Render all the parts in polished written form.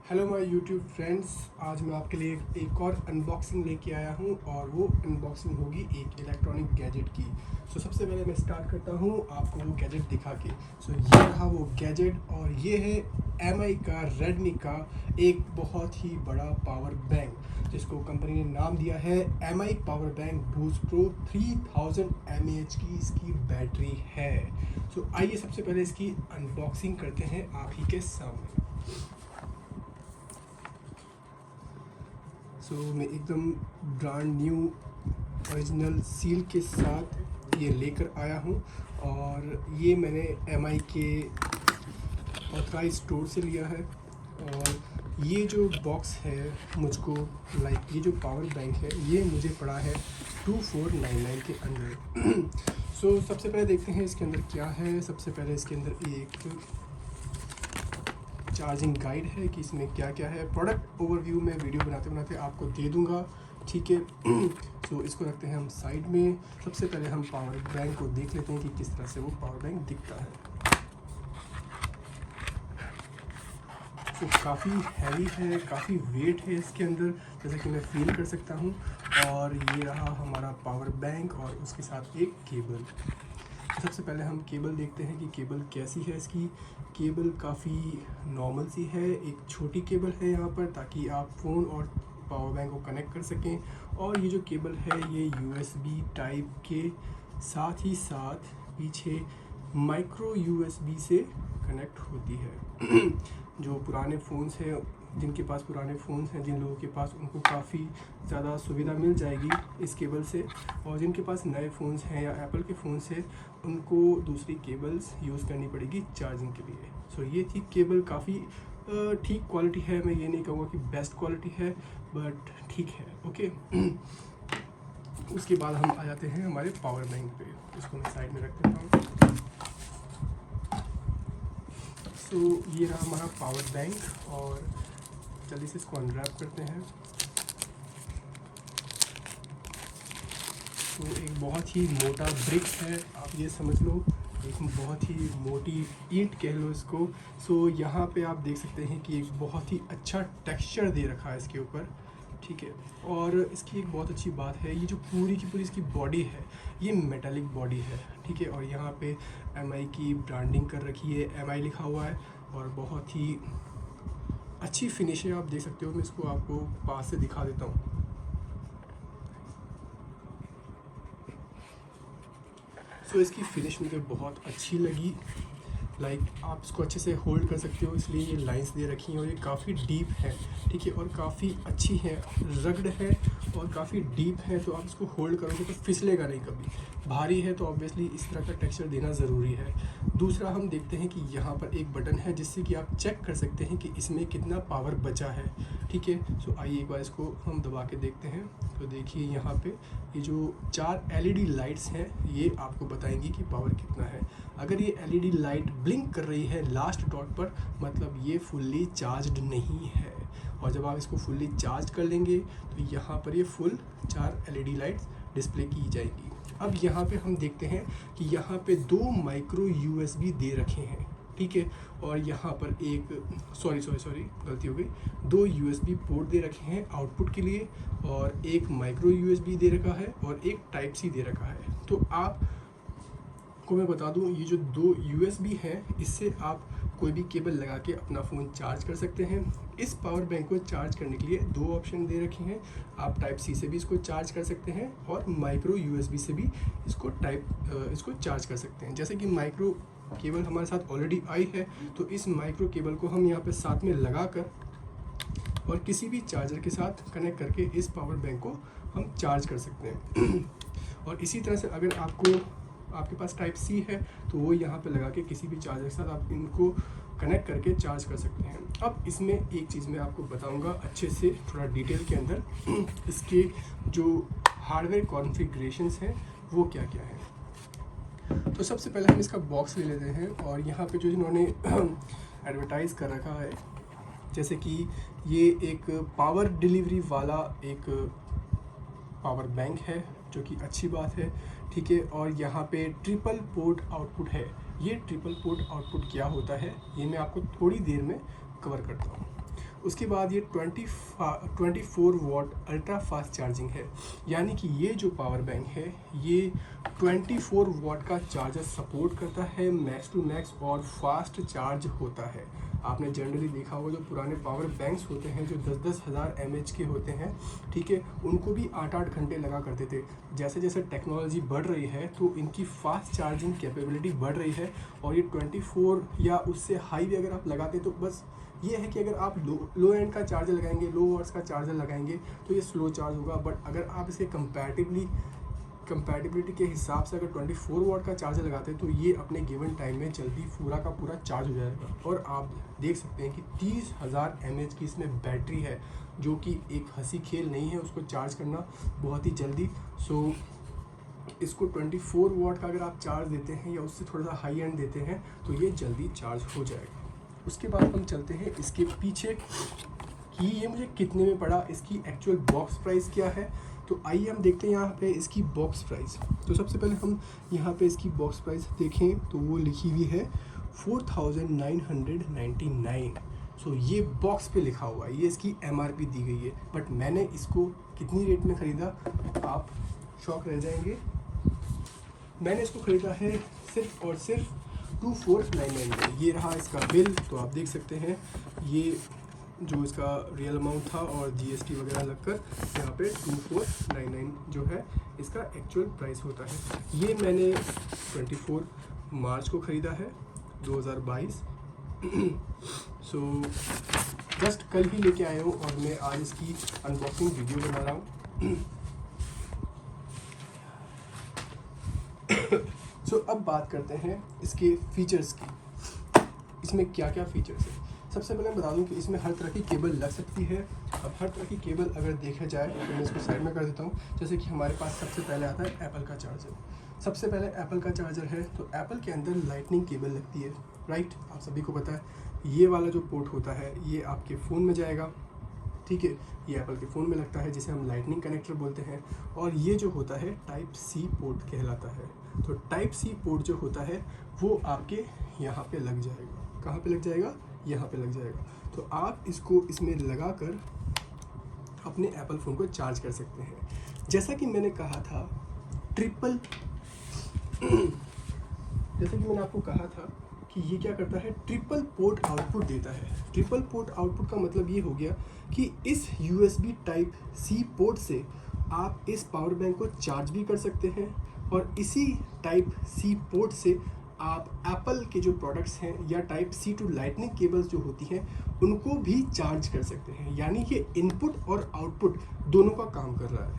Hello my YouTube friends. आज मैं आपके लिए एक और अनबॉक्सिंग लेके आया हूँ और वो अनबॉक्सिंग होगी एक इलेक्ट्रॉनिक गैजेट की। सबसे पहले मैं स्टार्ट करता हूँ आपको वो गैजेट दिखा के। ये रहा वो गैजेट और ये है एमआई का रेडमी का एक बहुत ही बड़ा पावर बैंक, जिसको कंपनी ने नाम दिया है MI power bank boost pro 3000 mAh की इसकी बैटरी है। आइए सबसे पहले इसकी अनबॉक्सिंग करते हैं आप ही के सामने। मैं एकदम ब्रांड न्यू ओरिजिनल सील के साथ ये लेकर आया हूँ और ये मैंने एमआई के ऑथराइज स्टोर से लिया है। और ये जो बॉक्स है मुझको ये जो पावर बैंक है ये मुझे पड़ा है 2499 के अंदर। सबसे पहले देखते हैं इसके अंदर क्या है। सबसे पहले इसके अंदर एक चार्जिंग गाइड है कि इसमें क्या क्या है। प्रोडक्ट ओवरव्यू में वीडियो बनाते बनाते आपको दे दूंगा, ठीक है। इसको रखते हैं हम साइड में। सबसे पहले हम पावर बैंक को देख लेते हैं कि किस तरह से वो पावर बैंक दिखता है। काफ़ी हैवी है, काफ़ी वेट है इसके अंदर, जैसा कि मैं फील कर सकता हूँ। और ये रहा हमारा पावर बैंक और उसके साथ एक केबल। सबसे पहले हम केबल देखते हैं कि केबल कैसी है। इसकी केबल काफ़ी नॉर्मल सी है, एक छोटी केबल है यहाँ पर, ताकि आप फ़ोन और पावर बैंक को कनेक्ट कर सकें। और ये जो केबल है ये USB टाइप के साथ ही साथ पीछे माइक्रो USB से कनेक्ट होती है। जो पुराने फ़ोन्स हैं, जिनके पास पुराने फ़ोन्स हैं, जिन लोगों के पास, उनको काफ़ी ज़्यादा सुविधा मिल जाएगी इस केबल से। और जिनके पास नए फ़ोन्स हैं या एप्पल के फ़ोन्स हैं, उनको दूसरी केबल्स यूज़ करनी पड़ेगी चार्जिंग के लिए। ये थी केबल, काफ़ी ठीक क्वालिटी है। मैं ये नहीं कहूँगा कि बेस्ट क्वालिटी है, बट ठीक है, ओके। उसके बाद हम आ जाते हैं हमारे पावर बैंक पे। इसको मैं साइड में रख देता हूँ। ये रहा हमारा पावर बैंक और जल्दी से इसको अनरैप करते हैं। एक बहुत ही मोटा ब्रिक है, आप ये समझ लो, एक बहुत ही मोटी ईंट कह लो इसको। यहाँ पे आप देख सकते हैं कि एक बहुत ही अच्छा टेक्सचर दे रखा है इसके ऊपर, ठीक है। और इसकी एक बहुत अच्छी बात है, ये जो पूरी की पूरी इसकी बॉडी है ये मेटालिक बॉडी है, ठीक है। और यहाँ पे एमआई की ब्रांडिंग कर रखी है, एमआई लिखा हुआ है और बहुत ही अच्छी फिनिश है, आप देख सकते हो। मैं इसको आपको पास से दिखा देता हूँ। इसकी फिनिश मुझे बहुत अच्छी लगी। आप इसको अच्छे से होल्ड कर सकते हो, इसलिए ये लाइंस दे रखी हैं और ये काफ़ी डीप है, ठीक है। और काफ़ी अच्छी है, रगड़ है और काफ़ी डीप है, तो आप इसको होल्ड करोगे तो फिसलेगा नहीं कभी। भारी है तो ऑब्वियसली इस तरह का टेक्सचर देना ज़रूरी है। दूसरा हम देखते हैं कि यहाँ पर एक बटन है जिससे कि आप चेक कर सकते हैं कि इसमें कितना पावर बचा है, ठीक है। आइए एक बार इसको हम दबा के देखते हैं। तो देखिए यहाँ पे ये जो 4 LED लाइट्स हैं ये आपको बताएंगी कि पावर कितना है। अगर ये LED लाइट ब्लिंक कर रही है लास्ट डॉट पर, मतलब ये फुल्ली चार्ज्ड नहीं है। और जब आप इसको फुल्ली चार्ज कर लेंगे तो यहाँ पर ये फुल 4 LED लाइट्स डिस्प्ले की जाएगी। अब यहाँ पे हम देखते हैं कि यहाँ पे 2 माइक्रो USB दे रखे हैं, ठीक है। और यहाँ पर एक सॉरी गलती हो गई, 2 USB पोर्ट दे रखे हैं आउटपुट के लिए, और एक माइक्रो USB दे रखा है और एक टाइप C दे रखा है। तो आप को मैं बता दूं, ये जो 2 USB है इससे आप कोई भी केबल लगा के अपना फ़ोन चार्ज कर सकते हैं। इस पावर बैंक को चार्ज करने के लिए 2 ऑप्शन दे रखे हैं। आप टाइप C से भी इसको चार्ज कर सकते हैं और माइक्रो USB से भी इसको चार्ज कर सकते हैं। जैसे कि माइक्रो केबल हमारे साथ ऑलरेडी आई है, तो इस माइक्रो केबल को हम यहाँ पे साथ में लगा कर और किसी भी चार्जर के साथ कनेक्ट करके इस पावर बैंक को हम चार्ज कर सकते हैं। और इसी तरह से अगर आपके पास टाइप C है तो वो यहाँ पे लगा के किसी भी चार्जर के साथ आप इनको कनेक्ट करके चार्ज कर सकते हैं। अब इसमें एक चीज़ मैं आपको बताऊंगा अच्छे से, थोड़ा डिटेल के अंदर, इसके जो हार्डवेयर कॉन्फ़िगरेशंस हैं वो क्या क्या है। तो सबसे पहले हम इसका बॉक्स ले लेते हैं और यहाँ पे जो इन्होंने एडवर्टाइज़ कर रखा है, जैसे कि ये एक पावर डिलीवरी वाला एक पावर बैंक है, जो कि अच्छी बात है, ठीक है। और यहाँ पे ट्रिपल पोर्ट आउटपुट है। ये ट्रिपल पोर्ट आउटपुट क्या होता है ये मैं आपको थोड़ी देर में कवर करता हूँ। उसके बाद ये 24 वॉट अल्ट्रा फास्ट चार्जिंग है, यानी कि ये जो पावर बैंक है ये 24 वॉट का चार्जर सपोर्ट करता है, मैक्स टू मैक्स, और फास्ट चार्ज होता है। आपने जनरली देखा होगा जो पुराने पावर बैंक्स होते हैं जो 10-10 हज़ार mAh के होते हैं, ठीक है, उनको भी 8-8 घंटे लगा करते थे। जैसे जैसे टेक्नोलॉजी बढ़ रही है तो इनकी फास्ट चार्जिंग कैपेबिलिटी बढ़ रही है, और ये 24 या उससे हाई भी अगर आप लगाते तो बस ये है कि अगर आप लो एंड का चार्जर लगाएंगे, लो वॉट्स का चार्जर लगाएंगे तो ये स्लो चार्ज होगा। बट अगर आप इसके कंपैटिबिलिटी के हिसाब से अगर 24 वॉट का चार्जर लगाते हैं तो ये अपने गिवन टाइम में जल्दी पूरा का पूरा चार्ज हो जाएगा। और आप देख सकते हैं कि 30,000 mAh की इसमें बैटरी है, जो कि एक हंसी खेल नहीं है उसको चार्ज करना बहुत ही जल्दी। सो इसको 24 वॉट का अगर आप चार्ज देते हैं या उससे थोड़ा सा हाई एंड देते हैं तो ये जल्दी चार्ज हो जाएगा। उसके बाद हम चलते हैं इसके पीछे कि ये मुझे कितने में पड़ा, इसकी एक्चुअल बॉक्स प्राइस क्या है। तो आइए हम देखते हैं यहाँ पे इसकी बॉक्स प्राइस। तो सबसे पहले हम यहाँ पे इसकी बॉक्स प्राइस देखें तो वो लिखी हुई है 4,999। सो ये बॉक्स पे लिखा हुआ है, ये इसकी MRP दी गई है। बट मैंने इसको कितनी रेट में ख़रीदा आप शॉक रह जाएंगे। मैंने इसको ख़रीदा है सिर्फ और सिर्फ 2499 में। ये रहा इसका बिल, तो आप देख सकते हैं ये जो इसका रियल अमाउंट था और GST वगैरह लगकर यहाँ पे 2499 जो है इसका एक्चुअल प्राइस होता है। ये मैंने 24 मार्च को ख़रीदा है 2022। सो जस्ट कल ही लेके आया हूँ और मैं आज इसकी अनबॉक्सिंग वीडियो बना रहा हूँ। सो अब बात करते हैं इसके फीचर्स की, इसमें क्या क्या फीचर्स है। सबसे पहले मैं बता दूं कि इसमें हर तरह की केबल लग सकती है। अब हर तरह की केबल अगर देखा जाए तो मैं इसको साइड में कर देता हूं। जैसे कि हमारे पास सबसे पहले आता है एप्पल का चार्जर। सबसे पहले एप्पल का चार्जर है तो एप्पल के अंदर लाइटनिंग केबल लगती है, राइट, आप सभी को पता है। ये वाला जो पोर्ट होता है ये आपके फ़ोन में जाएगा, ठीक है, ये एप्पल के फ़ोन में लगता है जिसे हम लाइटनिंग कनेक्टर बोलते हैं। और ये जो होता है टाइप C पोर्ट कहलाता है। तो टाइप C पोर्ट जो होता है वो आपके यहाँ पे लग जाएगा। कहाँ पे लग जाएगा? यहाँ पे लग जाएगा। तो आप इसको इसमें लगा कर अपने एप्पल फ़ोन को चार्ज कर सकते हैं। जैसा कि मैंने कहा था जैसे कि मैंने आपको कहा था कि ये क्या करता है, ट्रिपल पोर्ट आउटपुट देता है। ट्रिपल पोर्ट आउटपुट का मतलब ये हो गया कि इस USB टाइप C पोर्ट से आप इस पावर बैंक को चार्ज भी कर सकते हैं और इसी टाइप C पोर्ट से आप एप्पल के जो प्रोडक्ट्स हैं या type C to lightning cables जो होती हैं उनको भी चार्ज कर सकते हैं। यानी कि इनपुट और आउटपुट दोनों का काम कर रहा है,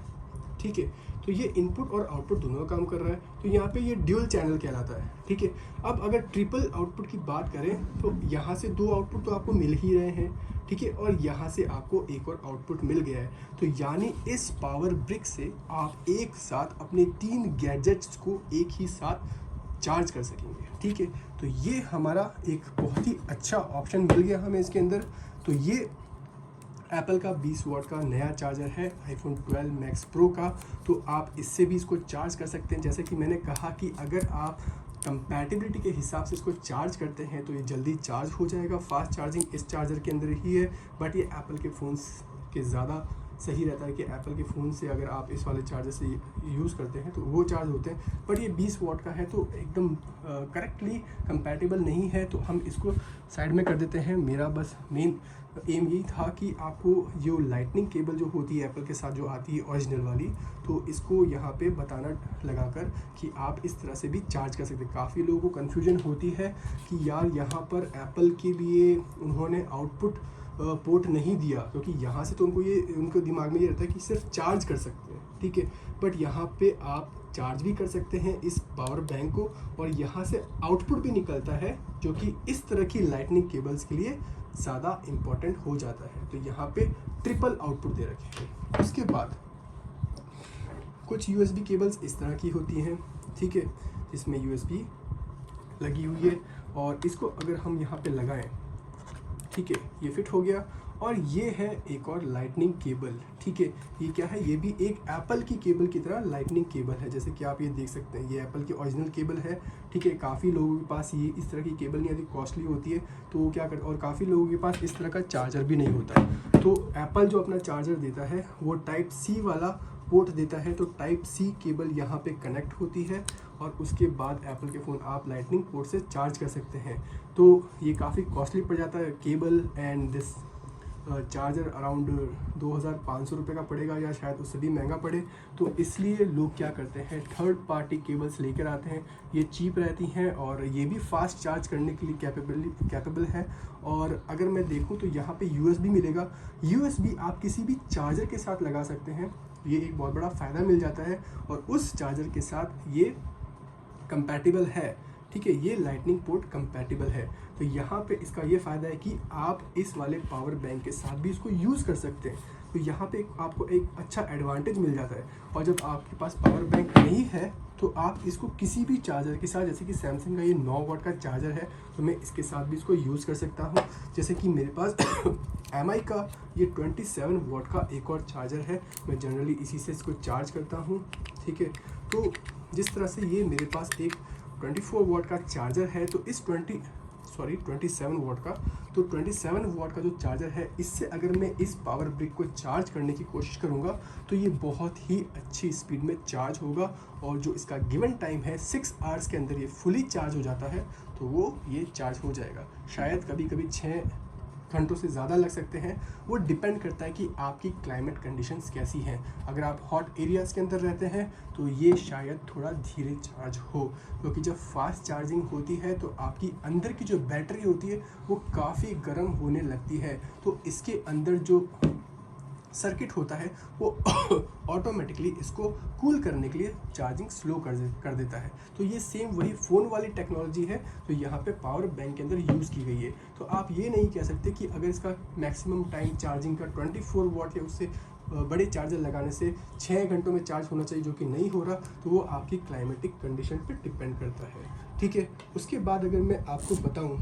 ठीक है। तो ये इनपुट और आउटपुट दोनों का काम कर रहा है, तो यहाँ पे ये ड्यूल चैनल कहलाता है, ठीक है। अब अगर ट्रिपल आउटपुट की बात करें तो यहाँ से 2 आउटपुट तो आपको मिल ही रहे हैं, ठीक है, और यहाँ से आपको एक और आउटपुट मिल गया है। तो यानी इस पावर ब्रिक से आप एक साथ अपने 3 गैजेट्स को एक ही साथ चार्ज कर सकेंगे, ठीक है। तो ये हमारा एक बहुत ही अच्छा ऑप्शन मिल गया हमें इसके अंदर। तो ये एप्पल का 20 वॉट का नया चार्जर है iPhone 12 Max Pro का। तो आप इससे भी इसको चार्ज कर सकते हैं। जैसे कि मैंने कहा कि अगर आप कंपैटिबिलिटी के हिसाब से इसको चार्ज करते हैं तो ये जल्दी चार्ज हो जाएगा। फास्ट चार्जिंग इस चार्जर के अंदर ही है, बट ये एप्पल के फ़ोन्स के ज़्यादा सही रहता है कि एप्पल के फ़ोन से अगर आप इस वाले चार्जर से यूज़ करते हैं तो वो चार्ज होते हैं। बट ये 20 वॉट का है तो एकदम करेक्टली कंपैटिबल नहीं है, तो हम इसको साइड में कर देते हैं। मेरा बस मेन एम यही था कि आपको जो लाइटनिंग केबल जो होती है एप्पल के साथ जो आती है ओरिजिनल वाली, तो इसको यहाँ पे बताना लगाकर कि आप इस तरह से भी चार्ज कर सकते हैं। काफ़ी लोगों को कन्फ्यूजन होती है कि यार यहाँ पर एप्पल के लिए उन्होंने आउटपुट पोर्ट नहीं दिया, क्योंकि यहाँ से तो उनको दिमाग में ये रहता है कि सिर्फ चार्ज कर सकते हैं, ठीक है। बट यहाँ पे आप चार्ज भी कर सकते हैं इस पावर बैंक को, और यहाँ से आउटपुट भी निकलता है जो कि इस तरह की लाइटनिंग केबल्स के लिए ज़्यादा इम्पॉर्टेंट हो जाता है। तो यहाँ पे ट्रिपल आउटपुट दे रखे हैं। उसके बाद कुछ USB केबल्स इस तरह की होती हैं, ठीक है, जिसमें USB लगी हुई है, और इसको अगर हम यहाँ पे लगाएं, ठीक है, ये फिट हो गया और ये है एक और लाइटनिंग केबल, ठीक है। ये क्या है, ये भी एक एप्पल की केबल की तरह लाइटनिंग केबल है, जैसे कि आप ये देख सकते हैं, ये एप्पल की ओरिजिनल केबल है, ठीक है। काफ़ी लोगों के पास ये इस तरह की केबल नहीं आती, कॉस्टली होती है, तो वो क्या कर, और काफ़ी लोगों के पास इस तरह का चार्जर भी नहीं होता है। तो एप्पल जो अपना चार्जर देता है वो टाइप सी वाला पोर्ट देता है, तो टाइप सी केबल यहाँ पे कनेक्ट होती है और उसके बाद एप्पल के फ़ोन आप लाइटनिंग पोर्ट से चार्ज कर सकते हैं। तो ये काफ़ी कॉस्टली पड़ जाता है cable, and this charger around 2500 रुपये का पड़ेगा, या शायद उससे भी महंगा पड़े। तो इसलिए लोग क्या करते हैं, थर्ड पार्टी केबल्स लेकर आते हैं। ये चीप रहती हैं और ये भी फास्ट चार्ज करने के लिए कैपेबल है। और अगर मैं देखूं तो यहाँ पे USB मिलेगा। USB आप किसी भी चार्जर के साथ लगा सकते हैं, ये एक बहुत बड़ा फ़ायदा मिल जाता है। और उस चार्जर के साथ ये कंपैटिबल है, ठीक है, ये लाइटनिंग पोर्ट कंपैटिबल है। तो यहाँ पे इसका ये फ़ायदा है कि आप इस वाले पावर बैंक के साथ भी इसको यूज़ कर सकते हैं। तो यहाँ पे आपको एक अच्छा एडवांटेज मिल जाता है। और जब आपके पास पावर बैंक नहीं है तो आप इसको किसी भी चार्जर के साथ, जैसे कि सैमसंग का ये 9 वाट का चार्जर है, तो मैं इसके साथ भी इसको यूज़ कर सकता हूँ। जैसे कि मेरे पास MI का ये 27 वाट का एक और चार्जर है, मैं जनरली इसी से इसको चार्ज करता हूँ, ठीक है। तो जिस तरह से ये मेरे पास एक 24 वाट का चार्जर है, तो इस 27 वाट का, तो 27 वाट का जो चार्जर है, इससे अगर मैं इस पावर ब्रिक को चार्ज करने की कोशिश करूंगा तो ये बहुत ही अच्छी स्पीड में चार्ज होगा। और जो इसका गिवन टाइम है 6 आवर्स के अंदर ये फुली चार्ज हो जाता है, तो वो ये चार्ज हो जाएगा। शायद कभी कभी 6 घंटों से ज़्यादा लग सकते हैं, वो डिपेंड करता है कि आपकी क्लाइमेट कंडीशंस कैसी हैं। अगर आप हॉट एरियाज़ के अंदर रहते हैं तो ये शायद थोड़ा धीरे चार्ज हो, क्योंकि जब फास्ट चार्जिंग होती है तो आपकी अंदर की जो बैटरी होती है वो काफ़ी गर्म होने लगती है, तो इसके अंदर जो सर्किट होता है वो ऑटोमेटिकली इसको कूल करने के लिए चार्जिंग स्लो कर देता है। तो ये सेम वही फ़ोन वाली टेक्नोलॉजी है तो यहाँ पे पावर बैंक के अंदर यूज़ की गई है। तो आप ये नहीं कह सकते कि अगर इसका मैक्सिमम टाइम चार्जिंग का 24 वाट या उससे बड़े चार्जर लगाने से 6 घंटों में चार्ज होना चाहिए, जो कि नहीं हो रहा। तो वो आपकी क्लाइमेटिक कंडीशन पे डिपेंड करता है, ठीक है। उसके बाद अगर मैं आपको बताऊँ,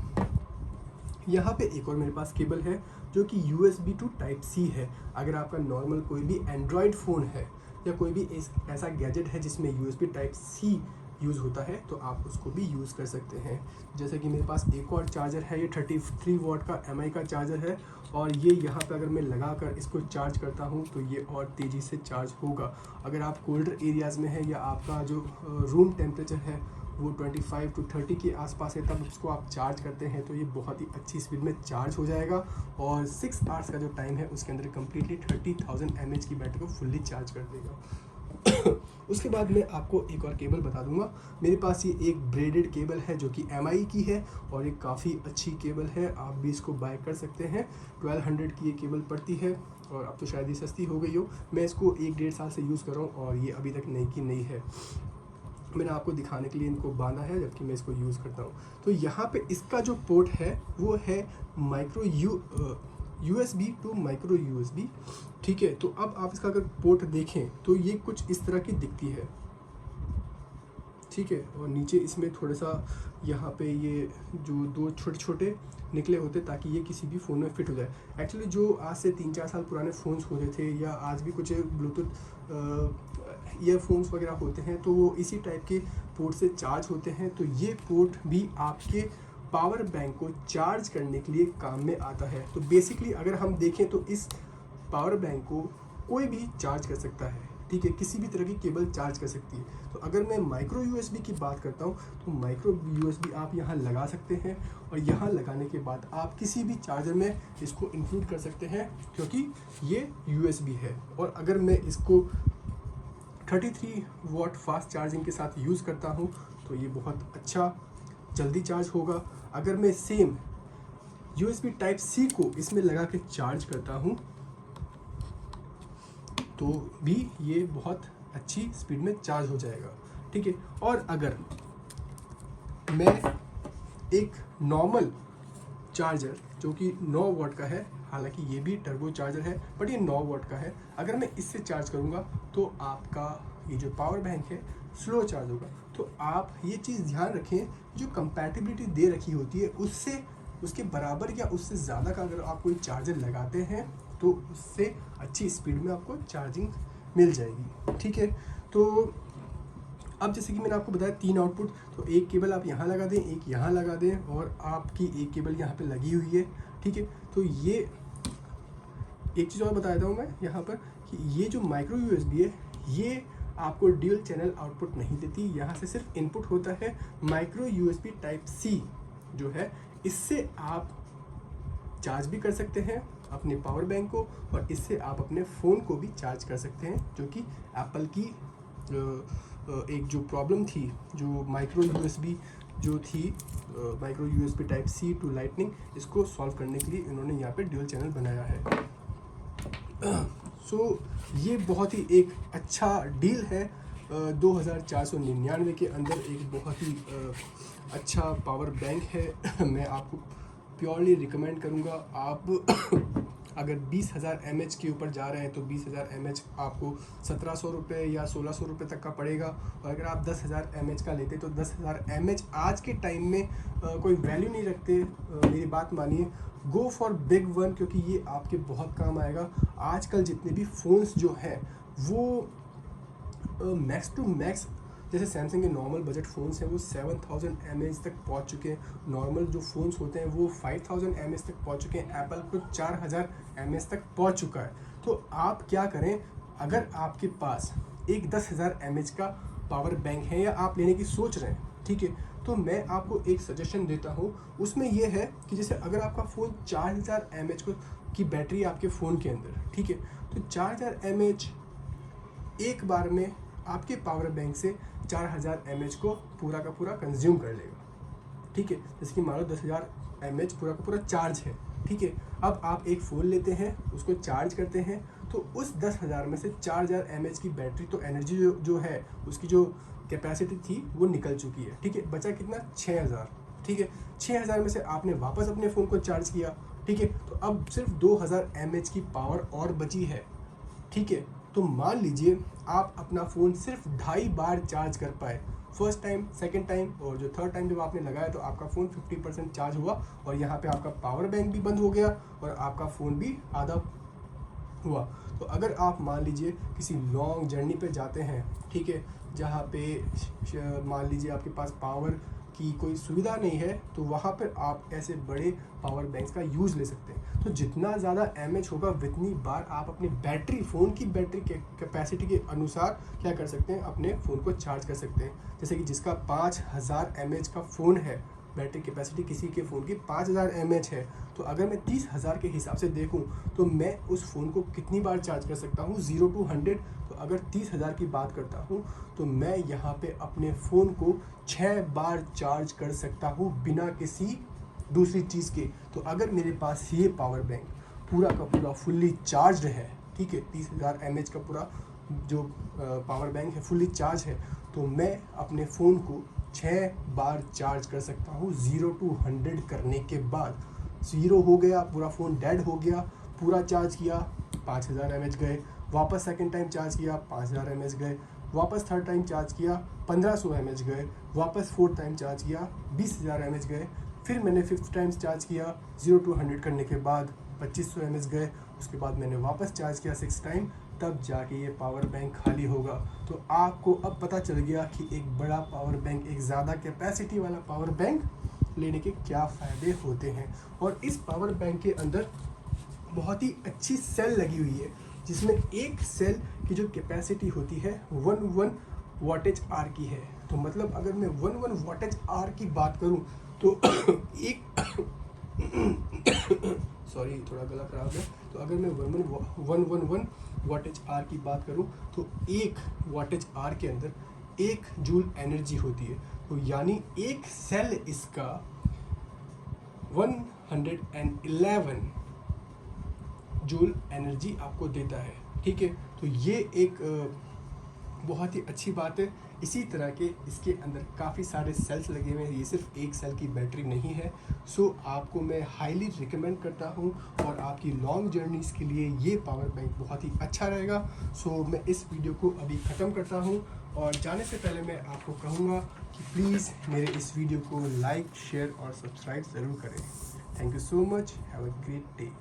यहाँ पे एक और मेरे पास केबल है जो कि USB to टाइप C है। अगर आपका नॉर्मल कोई भी एंड्रॉयड फ़ोन है या कोई भी ऐसा गैजेट है जिसमें USB टाइप C यूज़ होता है, तो आप उसको भी यूज़ कर सकते हैं। जैसे कि मेरे पास एक और चार्जर है, ये 33 वाट का MI का चार्जर है, और ये यहाँ पे अगर मैं लगा कर इसको चार्ज करता हूँ तो ये और तेज़ी से चार्ज होगा। अगर आप कोल्डर एरियाज़ में है या आपका जो रूम टेम्परेचर है वो 25 to 30 के आसपास है, तब उसको आप चार्ज करते हैं तो ये बहुत ही अच्छी स्पीड में चार्ज हो जाएगा। और 6 आवर्स का जो टाइम है उसके अंदर कम्प्लीटली 30,000 mAh की बैटरी को फुल्ली चार्ज कर देगा। उसके बाद मैं आपको एक और केबल बता दूंगा। मेरे पास ये एक ब्रेडेड केबल है जो कि MI की है और ये काफ़ी अच्छी केबल है, आप भी इसको बाय कर सकते हैं। 1200 की ये केबल पड़ती है और अब तो शायद ये सस्ती हो गई हो। मैं इसको 1-1.5 साल से यूज़ कर रहा हूँ और ये अभी तक नई की नई है। मैंने आपको दिखाने के लिए इनको बांधा है जबकि मैं इसको यूज़ करता हूँ। तो यहाँ पे इसका जो पोर्ट है वो है USB to माइक्रो USB, ठीक है। तो अब आप इसका अगर पोर्ट देखें तो ये कुछ इस तरह की दिखती है, ठीक है। और नीचे इसमें थोड़ा सा यहाँ पे ये जो 2 छोटे छोटे निकले होते ताकि ये किसी भी फ़ोन में फिट हो जाए। एक्चुअली जो आज से 3-4 साल पुराने फ़ोन्स होते थे या आज भी कुछ ब्लूटूथ ईयरफोन्स वगैरह होते हैं तो वो इसी टाइप के पोर्ट से चार्ज होते हैं। तो ये पोर्ट भी आपके पावर बैंक को चार्ज करने के लिए काम में आता है। तो बेसिकली अगर हम देखें तो इस पावर बैंक को कोई भी चार्ज कर सकता है, ठीक है, किसी भी तरह की केबल चार्ज कर सकती है। तो अगर मैं माइक्रो USB की बात करता हूँ तो माइक्रो USB आप यहाँ लगा सकते हैं और यहाँ लगाने के बाद आप किसी भी चार्जर में इसको इंक्लूड कर सकते हैं क्योंकि ये USB है। और अगर मैं इसको 33 वाट फास्ट चार्जिंग के साथ यूज़ करता हूँ तो ये बहुत अच्छा जल्दी चार्ज होगा। अगर मैं सेम USB टाइप C को इसमें लगा के चार्ज करता हूँ तो भी ये बहुत अच्छी स्पीड में चार्ज हो जाएगा, ठीक है। और अगर मैं एक नॉर्मल चार्जर जो कि 9 वाट का है, हालांकि ये भी टर्बो चार्जर है बट ये 9 वाट का है, अगर मैं इससे चार्ज करूँगा तो आपका ये जो पावर बैंक है स्लो चार्ज होगा। तो आप ये चीज़ ध्यान रखें, जो कंपैटिबिलिटी दे रखी होती है उससे उसके बराबर या उससे ज़्यादा का अगर आप कोई चार्जर लगाते हैं तो उससे अच्छी स्पीड में आपको चार्जिंग मिल जाएगी। ठीक है, तो अब जैसे कि मैंने आपको बताया 3 आउटपुट, तो एक केबल आप यहाँ लगा दें, एक यहाँ लगा दें और आपकी एक केबल यहाँ पे लगी हुई है। ठीक है, तो ये एक चीज़ और बता देता हूँ मैं यहाँ पर कि ये जो माइक्रो यूएसबी है ये आपको ड्यूल चैनल आउटपुट नहीं देती, यहाँ से सिर्फ इनपुट होता है। माइक्रो यूएसबी टाइप सी जो है, इससे आप चार्ज भी कर सकते हैं अपने पावर बैंक को, और इससे आप अपने फ़ोन को भी चार्ज कर सकते हैं, जो कि एप्पल की एक जो प्रॉब्लम थी, जो माइक्रो यूएसबी जो थी, micro USB type C to lightning, इसको सॉल्व करने के लिए इन्होंने यहाँ पे ड्यूल चैनल बनाया है। सो ये बहुत ही एक अच्छा डील है। 2499 के अंदर एक बहुत ही अच्छा पावर बैंक है। मैं आपको प्योरली रिकमेंड करूँगा। आप अगर 20,000 mAh के ऊपर जा रहे हैं तो 20,000 mAh आपको 1,700 रुपये या 1,600 रुपये तक का पड़ेगा, और अगर आप 10,000 mAh का लेते तो 10,000 mAh आज के टाइम में कोई वैल्यू नहीं रखते। मेरी बात मानिए, गो फॉर बिग वन, क्योंकि ये आपके बहुत काम आएगा। आजकल जितने भी फ़ोन्स जो हैं वो मैक्स टू मैक्स, जैसे सैमसंग के नॉर्मल बजट फ़ोन्स हैं वो 7,000 mAh तक पहुंच चुके हैं। नॉर्मल जो फ़ोन्स होते हैं वो 5,000 mAh तक पहुंच चुके हैं। एप्पल को 4,000 mAh तक पहुंच चुका है। तो आप क्या करें, अगर आपके पास एक 10,000 mAh का पावर बैंक है या आप लेने की सोच रहे हैं, ठीक है, तो मैं आपको एक सजेशन देता हूँ। उसमें यह है कि जैसे अगर आपका फ़ोन 4,000 mAh की बैटरी आपके फ़ोन के अंदर, ठीक है, तो 4,000 mAh एक बार में आपके पावर बैंक से 4,000 mAh को पूरा का पूरा कंज्यूम कर लेगा। ठीक है, जैसे कि मान लो 10,000 mAh पूरा का पूरा चार्ज है। ठीक है, अब आप एक फ़ोन लेते हैं, उसको चार्ज करते हैं, तो उस 10,000 में से 4,000 mAh की बैटरी तो एनर्जी जो है उसकी जो कैपेसिटी थी वो निकल चुकी है। ठीक है, बचा कितना, 6,000। ठीक है, 6,000 में से आपने वापस अपने फ़ोन को चार्ज किया। ठीक है, तो अब सिर्फ 2,000 mAh की पावर और बची है। ठीक है, तो मान लीजिए आप अपना फ़ोन सिर्फ 2.5 बार चार्ज कर पाए, फर्स्ट टाइम, सेकंड टाइम, और जो थर्ड टाइम जब आपने लगाया तो आपका फ़ोन 50% चार्ज हुआ, और यहाँ पे आपका पावर बैंक भी बंद हो गया और आपका फ़ोन भी आधा हुआ। तो अगर आप मान लीजिए किसी लॉन्ग जर्नी पे जाते हैं, ठीक है, जहाँ पे मान लीजिए आपके पास पावर की कोई सुविधा नहीं है, तो वहाँ पर आप ऐसे बड़े पावर बैंक्स का यूज़ ले सकते हैं। तो जितना ज़्यादा mAh होगा उतनी बार आप अपनी बैटरी, फ़ोन की बैटरी के कैपेसिटी के अनुसार क्या कर सकते हैं, अपने फ़ोन को चार्ज कर सकते हैं। जैसे कि जिसका 5,000 mAh का फ़ोन है, बैटरी कैपेसिटी किसी के फ़ोन की 5,000 mAh है, तो अगर मैं 30,000 के हिसाब से देखूं तो मैं उस फ़ोन को कितनी बार चार्ज कर सकता हूं, 0 to 100। तो अगर 30,000 की बात करता हूं तो मैं यहाँ पे अपने फ़ोन को 6 बार चार्ज कर सकता हूं बिना किसी दूसरी चीज़ के। तो अगर मेरे पास ये पावर बैंक पूरा का पूरा फुल्ली चार्ज है, ठीक है, 30,000 mAh का पूरा जो पावर बैंक है फुल्ली चार्ज है, तो मैं अपने फ़ोन को 6 बार चार्ज कर सकता हूँ 0 to 100 करने के बाद। 0 हो गया, पूरा फ़ोन डेड हो गया, पूरा चार्ज किया 5,000 mAh गए, वापस सेकंड टाइम चार्ज किया 5,000 mAh गए, वापस थर्ड टाइम चार्ज किया 1,500 mAh गए, वापस फोर्थ टाइम चार्ज किया 20,000 mAh गए, फिर मैंने फिफ्थ टाइम चार्ज किया 0 to 100 करने के बाद 2,500 mAh गए, उसके बाद मैंने वापस चार्ज किया 6 टाइम, तब जाके ये पावर बैंक खाली होगा। तो आपको अब पता चल गया कि एक बड़ा पावर बैंक, एक ज़्यादा कैपेसिटी वाला पावर बैंक लेने के क्या फ़ायदे होते हैं। और इस पावर बैंक के अंदर बहुत ही अच्छी सेल लगी हुई है, जिसमें एक सेल की जो कैपेसिटी होती है 1 वाटेज आर की है। तो मतलब अगर मैं 1 वाटेज आर की बात करूं तो एक सॉरी थोड़ा गला खराब है, तो अगर मैं 111 वाटेज आर की बात करूं तो 1 वाटेज आर के अंदर 1 जूल एनर्जी होती है। तो यानी एक सेल इसका 111 जूल एनर्जी आपको देता है। ठीक है, तो ये एक बहुत ही अच्छी बात है। इसी तरह के इसके अंदर काफ़ी सारे सेल्स लगे हुए हैं, ये सिर्फ एक सेल की बैटरी नहीं है। सो आपको मैं हाईली रिकमेंड करता हूँ, और आपकी लॉन्ग जर्नीज़ के लिए ये पावर बैंक बहुत ही अच्छा रहेगा। सो मैं इस वीडियो को अभी ख़त्म करता हूँ, और जाने से पहले मैं आपको कहूँगा कि प्लीज़ मेरे इस वीडियो को लाइक, शेयर और सब्सक्राइब ज़रूर करें। Thank you so much, have a great day.